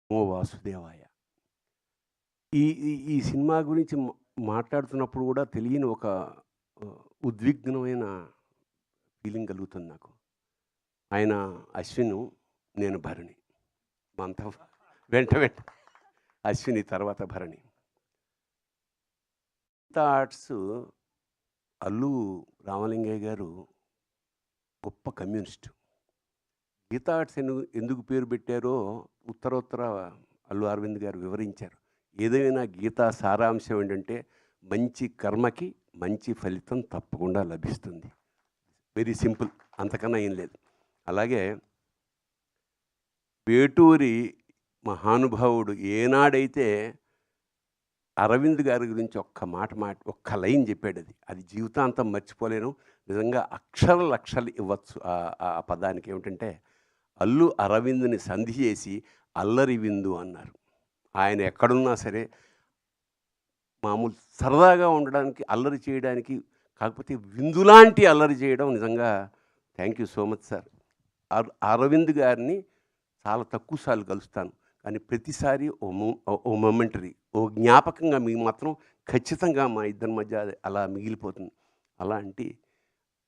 ఓ వాసుదేవాయ. ఈ ఈ ఈ సినిమా గురించి మాట్లాడుతున్నప్పుడు కూడా తెలియని ఒక ఉద్విగ్నమైన ఫీలింగ్ కలుగుతుంది నాకు. ఆయన అశ్విను, నేను భరణి. అంతా వెంట వెంట అశ్విని తర్వాత భరణి. గీతా ఆర్ట్స్ అల్లు రామలింగయ్య గారు గొప్ప కమ్యూనిస్టు. గీతా ఆర్ట్స్ ఎందుకు పేరు పెట్టారో ఉత్తరోత్తర అల్లు అరవింద్ గారు వివరించారు. ఏదైనా గీతా సారాంశం ఏంటంటే మంచి కర్మకి మంచి ఫలితం తప్పకుండా లభిస్తుంది. వెరీ సింపుల్, అంతకన్నా ఏం లేదు. అలాగే వేటూరి మహానుభావుడు ఏనాడైతే అరవింద్ గారి గురించి ఒక్క లైన్ చెప్పాడు, అది జీవితాంతం మర్చిపోలేను. నిజంగా లక్షలు ఇవ్వచ్చు ఆ పదానికి. ఏమిటంటే అల్లు అరవింద్ని సంధి చేసి అల్లరి విందు అన్నారు. ఆయన ఎక్కడున్నా సరే మామూలు సరదాగా ఉండడానికి, అల్లరి చేయడానికి, కాకపోతే విందులాంటి అల్లరి చేయడం నిజంగా thank you so much sir. Arvind గారిని చాలా తక్కువ సార్లు కలుస్తాను, కానీ ప్రతిసారి ఓ మొమెంటరీ, ఓ జ్ఞాపకంగా మీకు మాత్రం ఖచ్చితంగా మా ఇద్దరి మధ్య అలా మిగిలిపోతుంది. అలాంటి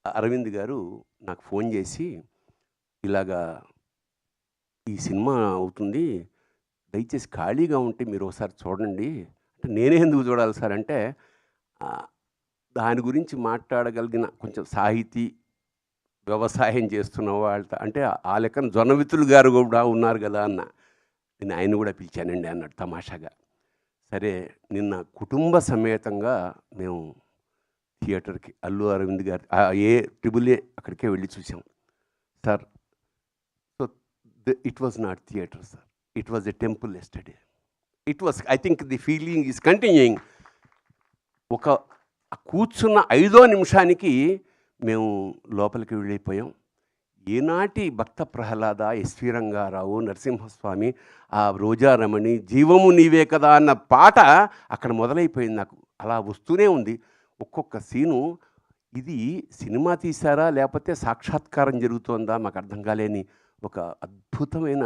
అరవింద్ గారు నాకు ఫోన్ చేసి, ఇలాగా ఈ సినిమా అవుతుంది, దయచేసి ఖాళీగా ఉంటే మీరు ఒకసారి చూడండి అంటే. నేనే ఎందుకు చూడాలి సార్ అంటే, దాని గురించి మాట్లాడగలిగిన కొంచెం సాహితీ వ్యవసాయం చేస్తున్న వాళ్ళతో అంటే ఆ లెక్కన జొన్నవితులు గారు కూడా ఉన్నారు కదా అన్న. నేను ఆయన కూడా పిలిచానండి అన్నాడు తమాషాగా. సరే, నిన్న కుటుంబ సమేతంగా మేము థియేటర్కి అల్లు అరవింద్ గారి ఏ అక్కడికే వెళ్ళి చూసాం sir. So it was not theatre sir, it was a temple yesterday. It was, I think the feeling is continuing. ఒక కూర్చున్న 5వ నిమిషానికి మేము లోపలికి వెళ్ళిపోయాం. ఏనాటి భక్త ప్రహ్లాద, ఎస్వి రంగారావు, నరసింహస్వామి, ఆ రోజారమణి, జీవము నీవే కదా అన్న పాట అక్కడ మొదలైపోయింది. నాకు అలా వస్తూనే ఉంది ఒక్కొక్క సీను. ఇది సినిమా తీశారా లేకపోతే సాక్షాత్కారం జరుగుతోందా మాకు అర్థం కాలేని ఒక అద్భుతమైన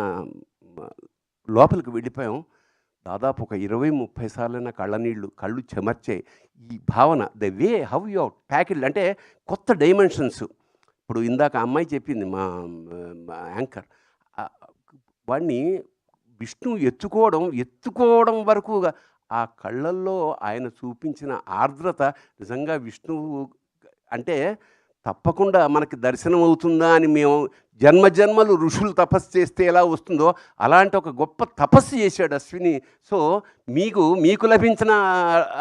లోపలికి వెళ్ళిపోయాం. దాదాపు ఒక 20-30 సార్లైనా కళ్ళు చెమర్చే ఈ భావన, the way how you tackled అంటే కొత్త డైమెన్షన్స్. ఇప్పుడు ఇందాక అమ్మాయి చెప్పింది, మా యాంకర్, వాడిని విష్ణు ఎత్తుకోవడం వరకు ఆ కళ్ళల్లో ఆయన చూపించిన ఆర్ద్రత నిజంగా విష్ణువు అంటే తప్పకుండా మనకి దర్శనం అవుతుందా అని మేము జన్మలు ఋషులు తపస్సు చేస్తే ఎలా వస్తుందో అలాంటి ఒక గొప్ప తపస్సు చేశాడు అశ్విని. సో మీకు లభించిన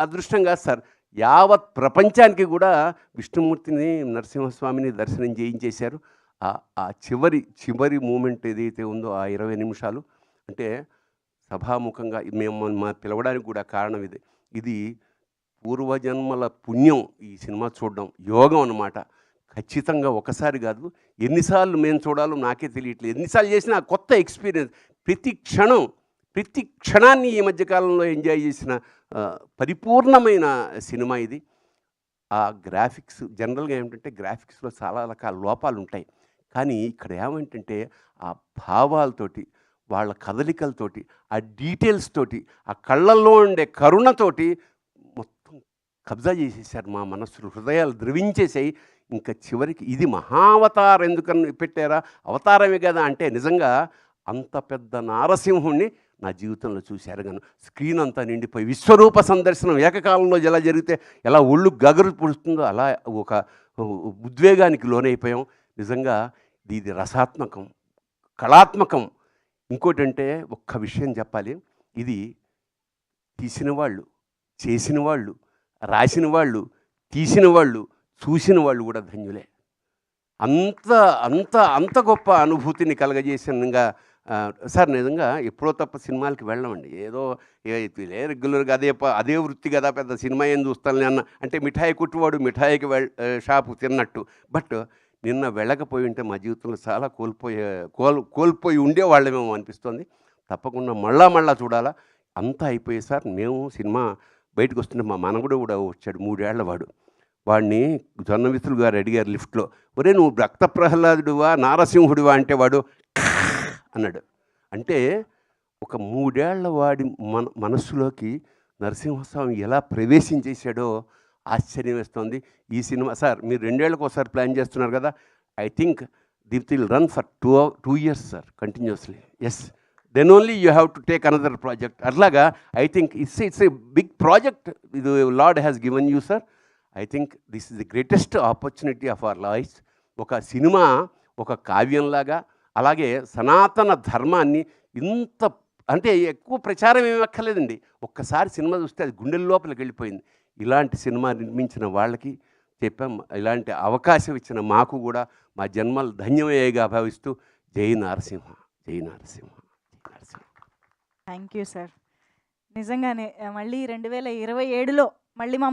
అదృష్టం కాదు సార్, యావత్ ప్రపంచానికి కూడా విష్ణుమూర్తిని, నరసింహస్వామిని దర్శనం చేయించేశారు. ఆ చివరి మూమెంట్ ఏదైతే ఉందో ఆ 20 నిమిషాలు అంటే సభాముఖంగా మేము పిలవడానికి కూడా కారణం ఇది పూర్వజన్మల పుణ్యం. ఈ సినిమా చూడడం యోగం అన్నమాట. ఖచ్చితంగా ఒకసారి కాదు, ఎన్నిసార్లు మేము చూడాలో నాకే తెలియట్లేదు. ఎన్నిసార్లు చేసినా కొత్త ఎక్స్పీరియన్స్. ప్రతి క్షణాన్ని ఈ మధ్యకాలంలో ఎంజాయ్ చేసిన పరిపూర్ణమైన సినిమా ఇది. ఆ గ్రాఫిక్స్ జనరల్గా ఏమిటంటే గ్రాఫిక్స్లో చాలా రకాల లోపాలు ఉంటాయి, కానీ ఇక్కడ ఏమంటే ఆ భావాలతోటి, వాళ్ళ కదలికలతోటి, ఆ డీటెయిల్స్ తోటి, ఆ కళ్ళల్లో ఉండే కరుణతోటి మొత్తం కబ్జా చేసేసారు మా మనస్సులు, హృదయాలు ద్రవించేసాయి. ఇంకా చివరికి ఇది మహావతారం ఎందుకని పెట్టారా, అవతారమే కదా అంటే నిజంగా అంత పెద్ద నారసింహుణ్ణి నా జీవితంలో చూశారు. కానీ స్క్రీన్ అంతా నిండిపోయి విశ్వరూప సందర్శనం ఏకకాలంలో ఎలా జరిగితే ఎలా ఒళ్ళు గగరు పుడుతుందో అలా ఒక ఉద్వేగానికి లోనైపోయాం. నిజంగా ఇది రసాత్మకం, కళాత్మకం. ఇంకోటంటే ఒక్క విషయం చెప్పాలి, ఇది తీసిన వాళ్ళు, చేసిన వాళ్ళు, రాసిన వాళ్ళు, తీసిన వాళ్ళు, చూసిన వాళ్ళు కూడా ధన్యులే. అంత అంత అంత గొప్ప అనుభూతిని కలగజేసినగా సార్. నిజంగా ఎప్పుడో తప్ప సినిమాలకి వెళ్ళమండి. ఏదో రెగ్యులర్గా అదే వృత్తి కదా, పెద్ద సినిమా ఏం చూస్తాను అన్న అంటే మిఠాయి కుట్టువాడు మిఠాయికి షాపు తిన్నట్టు. బట్ నిన్న వెళ్ళకపోయి ఉంటే మా జీవితంలో చాలా కోల్పోయి ఉండేవాళ్ళమేమో అనిపిస్తుంది. తప్పకుండా మళ్ళా చూడాలా. అంతా అయిపోయి సార్, మేము సినిమా బయటకు వస్తుంటే మా మనవడు కూడా వచ్చాడు, 3 ఏళ్ల వాడు. వాడిని జొన్నవితులు గారు అడిగారు లిఫ్ట్లో, ఒరే నువ్వు భక్త ప్రహ్లాదుడువా నారసింహుడివా అంటే వాడు అన్నాడు. అంటే ఒక 3 ఏళ్ల వాడి మనస్సులోకి నరసింహస్వామి ఎలా ప్రవేశించేశాడో ఆశ్చర్యం వేస్తోంది. ఈ సినిమా సార్ మీరు 2 ఏళ్ళకోసారి ప్లాన్ చేస్తున్నారు కదా! I think that will run for 2 years sir continuously. Yes. Then only you have to take another project. అట్లాగా I think it's a big project ఇది lord has given you sir. I think this is the greatest opportunity of our lives. ఒక cinema ఒక కావ్యంలాగా, అలాగే సనాతన ధర్మాన్ని ఇంత అంటే ఎక్కువ ప్రచారం ఏమి అక్కర్లేదండి. ఒక్కసారి సినిమా చూస్తే అది గుండెల లోపలికి వెళ్ళిపోయింది. ఇలాంటి సినిమా నిర్మించిన వాళ్ళకి చెప్పాం, ఇలాంటి అవకాశం ఇచ్చిన మాకు కూడా మా జన్మలు ధన్యమయ్యేగా భావిస్తూ జై నరసింహ, జై నరసింహ, జై నరసింహ. Thank you sir. నిజంగానే మళ్ళీ 2027లో మళ్ళీ